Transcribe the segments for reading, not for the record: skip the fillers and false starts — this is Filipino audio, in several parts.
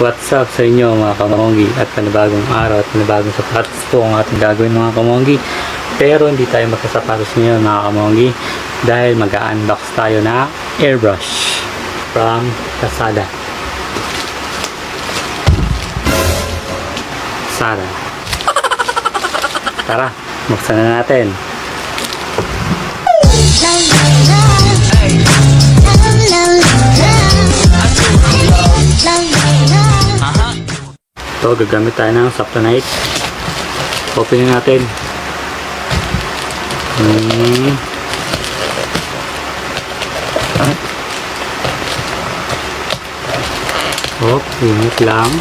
What's up sa inyo mga kamonggi, at panibagong araw at panibagong sapatos po ang ating gagawin mga kamonggi. Pero hindi tayo magkasapatos ngayon mga kamonggi dahil mag-unbox tayo na airbrush from Lazada. Tara, buksan na natin. Ito, gagamit tayo ng Saptonite. Open natin. Init lang.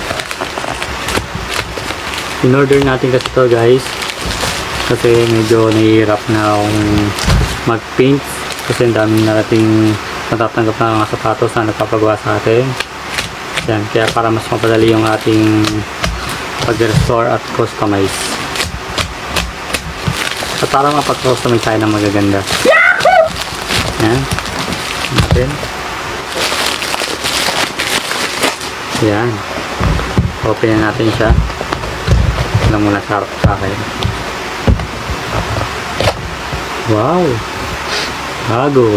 In-order natin kasi ito guys kasi medyo nahihirap na akong mag-paint kasi ang daming narating natatanggap na mga sapatos na nagpapagawa sa atin. Yan, kaya para mas mapadali yung ating pag-restore at customize. At para mapag-customize tayo ng magaganda. Yan. Natin. Yan. Open na natin siya. Lang muna sa akin. Wow! Bago!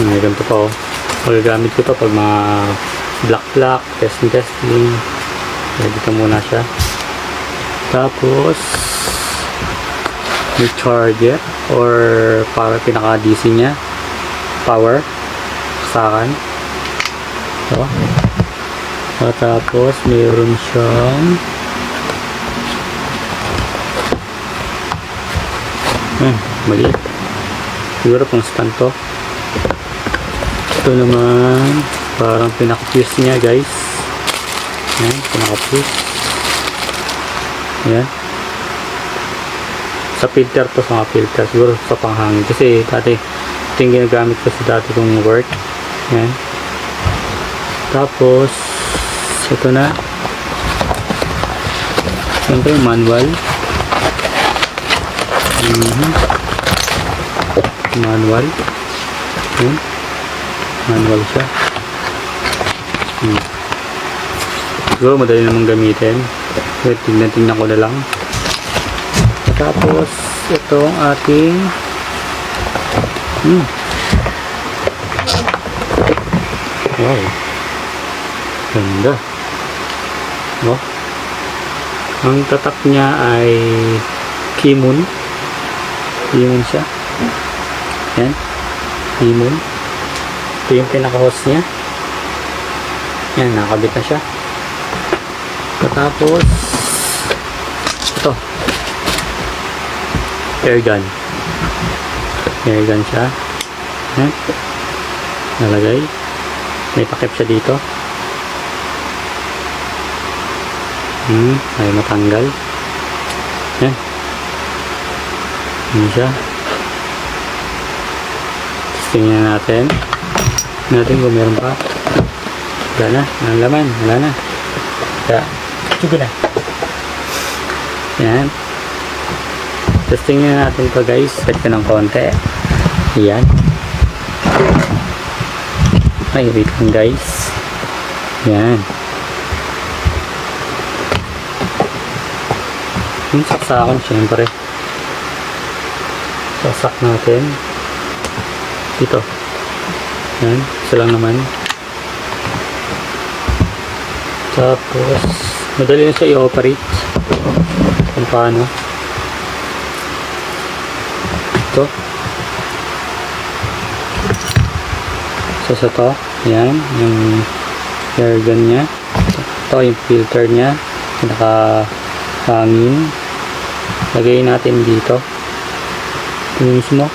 May ganito pa oh. Magagamit ko ito pag mga black testing. Dito muna siya. Tapos may charger or para pinaka DC nya power sa akin. So, at tapos mayroon siyang maliit. Siguro pang stand to. Ito naman parang pinaka-fuse nya guys. Yan, pinaka-fuse. Yan. Sa filter to, sa mga filter. Siguro sa panghangin. Kasi dati ito yung ginagamit ko sa dati kong work. Yan. Tapos ito na. Siyempre manual. Manual. Yan. Manual siya. Siguro madali namang gamitin. Tignan ko na lang. Tapos itong ating wow, ganda. Oh. Ang tatak niya ay Kimun siya. Yan, Kimun. Ito yung pinaka-hose niya. Yan, nakakabit na siya. Tapos ito, air gun siya. Yan, nalagay. May takip siya dito. Ay matanggal. Yan, yan siya. Tingnan natin kung meron pa. Wala na, ang laman, wala na. Kaya, sugo na. Yan. Testing na natin ito guys. Set ko ng konti. Yan. Ay, wait lang guys. Yan. Yung saksakon syempre. Sasak natin. Dito. Yan. Isa lang naman. Tapos madali na siya i-operate kung paano. Ito so ito, yan yung air gun nya. Ito yung filter nya, pinaka hangin. Lagay natin dito ito mismo.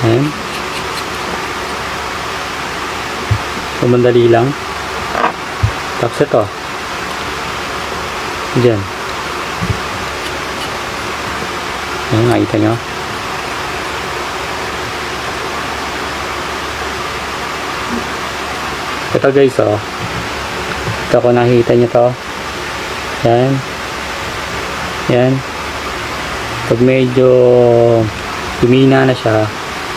Yan so mandali lang. Tapos ito dyan. Ayan, nakita nyo. Ito guys oh. Ito kung nakita nyo to. Yan. Yan. Pag medyo humina na siya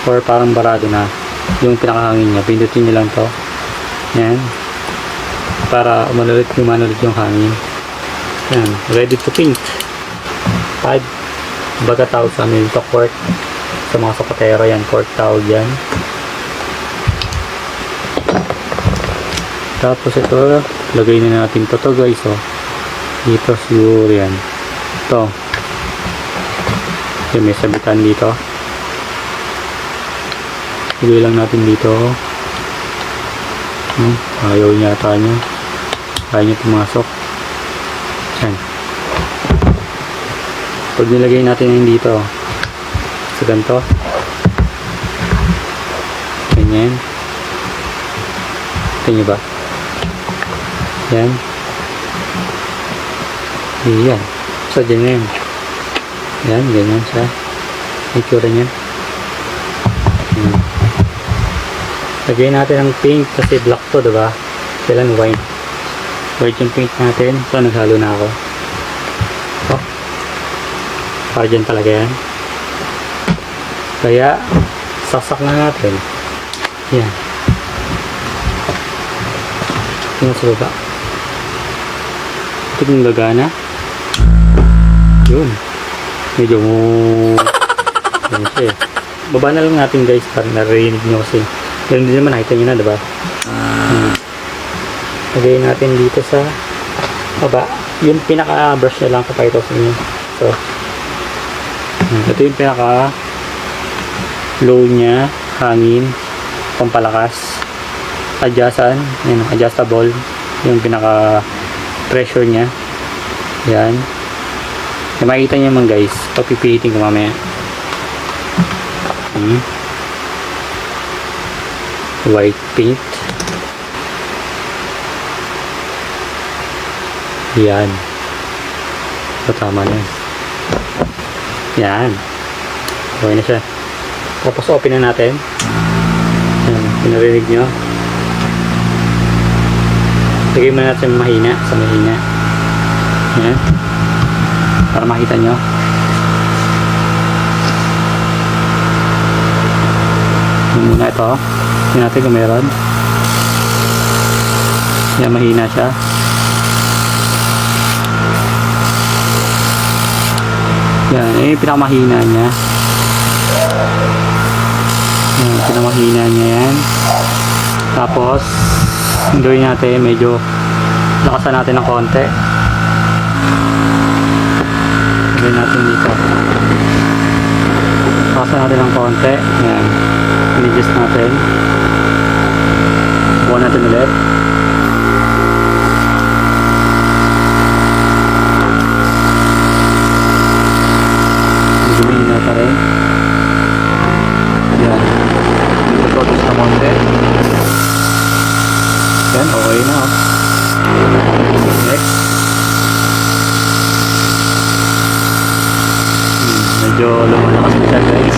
or parang barado na yung pinakahangin niya, pindutin nyo lang to. Yan. para umanulit yung hangin. Yan, ready to paint. 5 baga tawag sa amin ito, cork. Sa mga sapatero yan, cork tawag yan. Tapos ito, lagay na natin to guys, oh. Dito siguro yan. Ito. Yung may sabitan dito. Lagay lang natin dito. Ayaw niya ata niya. Ayaw niya pumasok. Yan. Pag nilagay natin yung dito, sa ganito. Ganyan. Ito nyo ba? Yan. Yan. So, dyan na yun. Yan, ganyan siya. May tsura niyan. Lagyan natin ang paint kasi black to, diba? Kailan white. White yung paint natin. So, naghalo na ako. Oh. Para dyan talaga yan. Kaya, saksak na natin. Yan. Tingnan sa baba. Ito yung gagana. Yun. Medyo yun siya eh. Baba na lang natin guys para narinig nyo kasi. Ganun din naman, nakita nyo na diba? Lagay natin dito sa baba. Yung pinaka-brush na lang kapag ito sa inyo. So, ito yung pinaka-low nya, hangin, pampalakas, adjustable, yung pinaka-pressure nya. Yan. Na makikita nyo naman guys, papipilitin ko mamaya. White paint. Yan. So, tama na yan. Yan. Okay na siya. Tapos open na natin. Yan. Pinarinig nyo. Lagay mo natin mahina. Sa mahina. Yan. Para makita nyo. Yan muna ito. Yan natin kung meron. Yan, mahina siya. Yan, eh, pinakamahina niya. Yan, pinakamahina niya yan. Tapos, gawin natin, medyo lakasan natin ng konti. Gawin natin dito. Lakasan natin ng konti. Yan. I-adjust natin. Buwan natin ulit. Gumin na pa rin. Yan. Ito-totos na konti. Yan, okay na. Next. Medyo lumalakas na siya guys.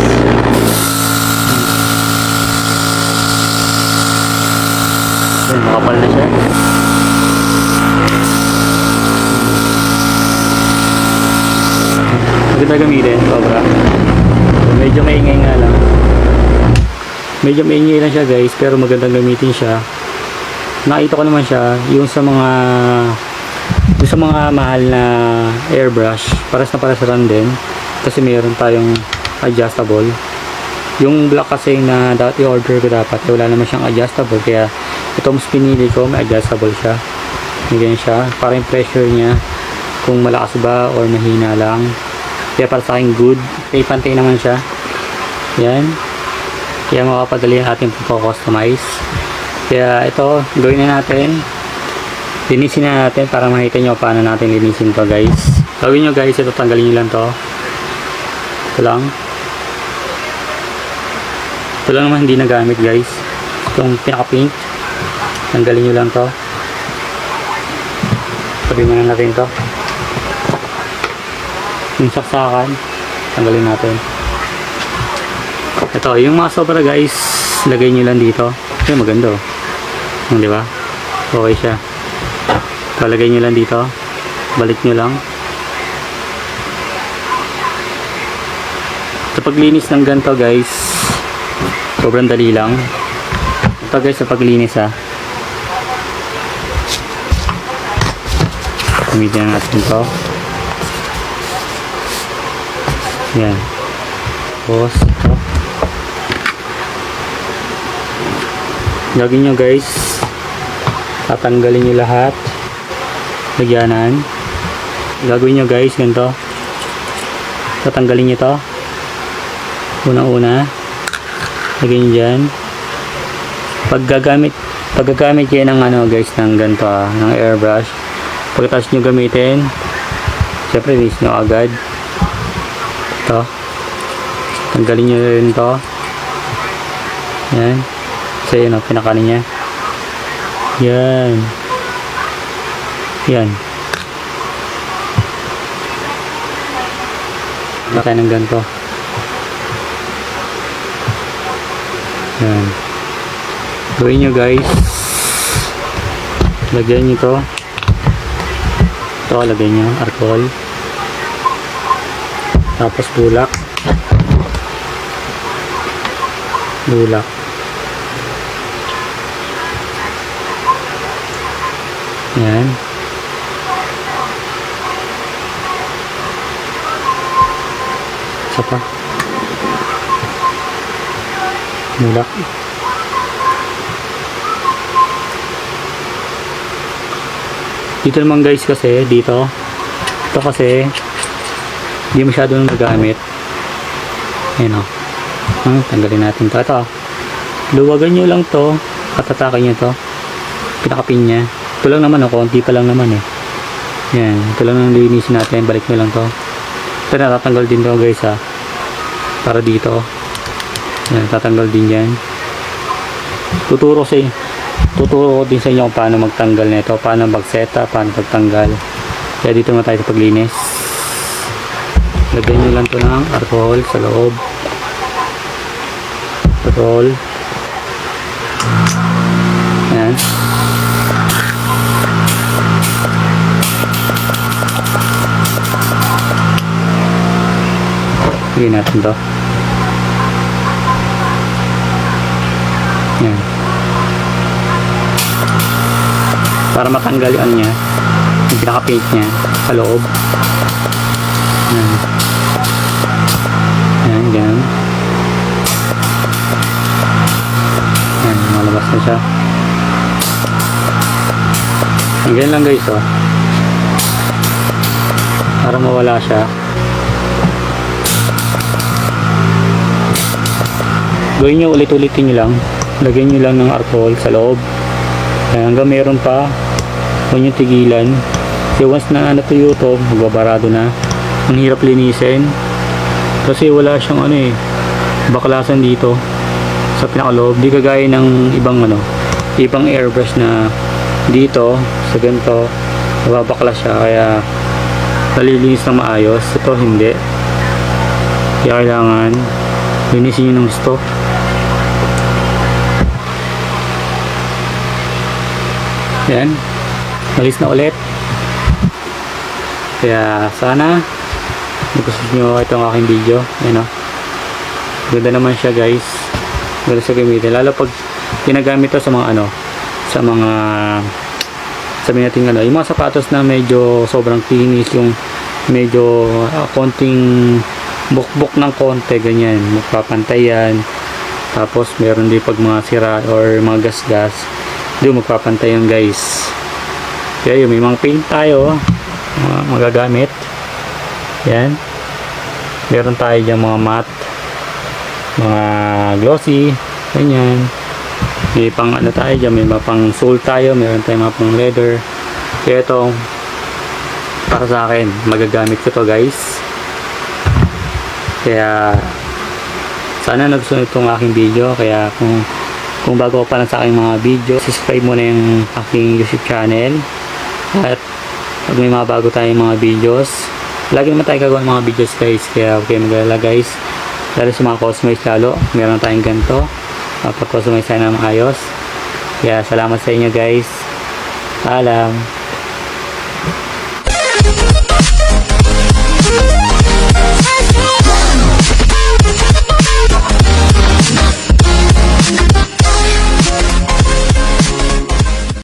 Yan, makapal na siya. Maganda gamitin, sobra. Medyo maingay nga lang. Medyo maingay lang siya guys, pero magandang gamitin siya. Nakita ko naman siya, yung sa mga mahal na airbrush, paras na paras lang din. Kasi mayroon tayong adjustable. Yung black kasi na dati order ko dapat, wala naman siyang adjustable. Kaya ito mas pinili ko, may adjustable siya. Ganyan siya, para yung pressure niya kung malakas ba or mahina lang. Kaya para sa akin good. Kaya pantay naman siya. Yan. Kaya makapadali ating customize. Kaya ito, gawin na natin. Linisin na natin para makita nyo paano natin linisin to guys. Gawin nyo guys, ito tanggalin nyo lang to. Ito lang. Ito lang naman hindi nagamit guys. Itong pinaka-paint. Tanggalin nyo lang to. Sabi mo na natin to. Yung saksakan, tanggalin natin. Ito, yung mga sobra guys, lagay nyo lang dito. Ay, maganda oh. Di ba? Okay siya. Palagay nyo lang dito. Balik nyo lang. Sa paglinis ng ganito guys, sobrang dali lang. Ito guys sa paglinis ha. Gamitin natin to. Yan. Tapos ito. Lagyan nyo guys. Tatanggalin nyo lahat. Lagyanan. Gagawin nyo guys, ganito. Tatanggalin nyo to. Una-una. Lagyan nyo dyan. Paggagamit kayo ng ano guys, ng ganito ng airbrush. Pagkatapos nyo gamitin, syempre linis nyo agad. Ito. Tanggalin nyo rin to. Yan. So yun o, pinakanin niya. Yan. Yan. Laki ng ganito. Yan. Gawin nyo guys. Lagyan nyo to. Ito, lagyan nyo. Alcohol. Tapos bulak. Bulak. Yan. Isa pa. Bulak. Dito naman guys kasi, dito. Ito kasi, hindi masyado nang nagamit. Ayan o. Tanggalin natin ito. Ito. Luwagan nyo lang to. Patatakan nyo to. Pinakapin niya. Ito lang naman o. Konti pa lang naman eh. Yan. Ito lang ang linisin natin. Balik nyo lang to. Ito na. Tatanggal din to guys ha. Para dito. Yan. Tatanggal din yan. Tuturo ko din sa inyo kung paano magtanggal nito. Paano magseta. Paano pagtanggal. Kaya dito na tayo sa paglinis. Lagyan nyo lang to ng alcohol sa loob. Alcohol. Yan. Lagyan natin to. Yan. Para matanggal yung niya, yung pinaka-paint niya sa loob. Yan. Yan, yan. Yan, malabas na siya. Ganyan lang guys, oh. Para mawala siya. Gawin nyo ulit-ulitin nyo lang. Lagyan nyo lang ng alcohol sa loob. Yan, hanggang meron pa. Huwag nyo tigilan. Kasi once na natuyo to, magbabarado na. Ang hirap linisin. Kasi wala siyang ano eh, baklasan dito sa pinakaloob. Di kagaya ng ibang ano, ibang airbrush na dito sa ganito nababaklas siya, kaya nalilinis na maayos. Ito hindi. Kaya kailangan linisin nyo ng gusto. Yan, nalis na ulit. Kaya sana gusto nyo itong aking video. Ayan o. Ganda naman siya guys. Ganda sa gamitin. Lalo pag ginagamit ito sa mga ano, sa mga sabihin natin ano, yung mga sapatos na medyo sobrang kinis, yung medyo konting bukbok ng konti, ganyan. Magpapantay yan. Tapos meron din pag mga sira or mga gasgas, doon magpapantay yan guys. Kaya yun, may mga paint tayo magagamit. Yan. Meron tayo dyan mga matte, mga glossy, ganyan. May pang ano tayo dyan, may mga pang sole tayo, meron tayo mga pang leather. Kaya ito, para sa akin, magagamit ko to guys. Kaya sana nagustuhan itong aking video. Kaya kung bago pa lang sa aking mga video, subscribe mo na yung aking YouTube channel. At pag may mga bago tayong mga videos, lagi naman tayo gagawa ng mga videos guys. Kaya okay, mag-alala guys, lalo sa mga customize, lalo meron tayong ganito pag-customize tayo ng ayos. Kaya salamat sa inyo guys. Paalam.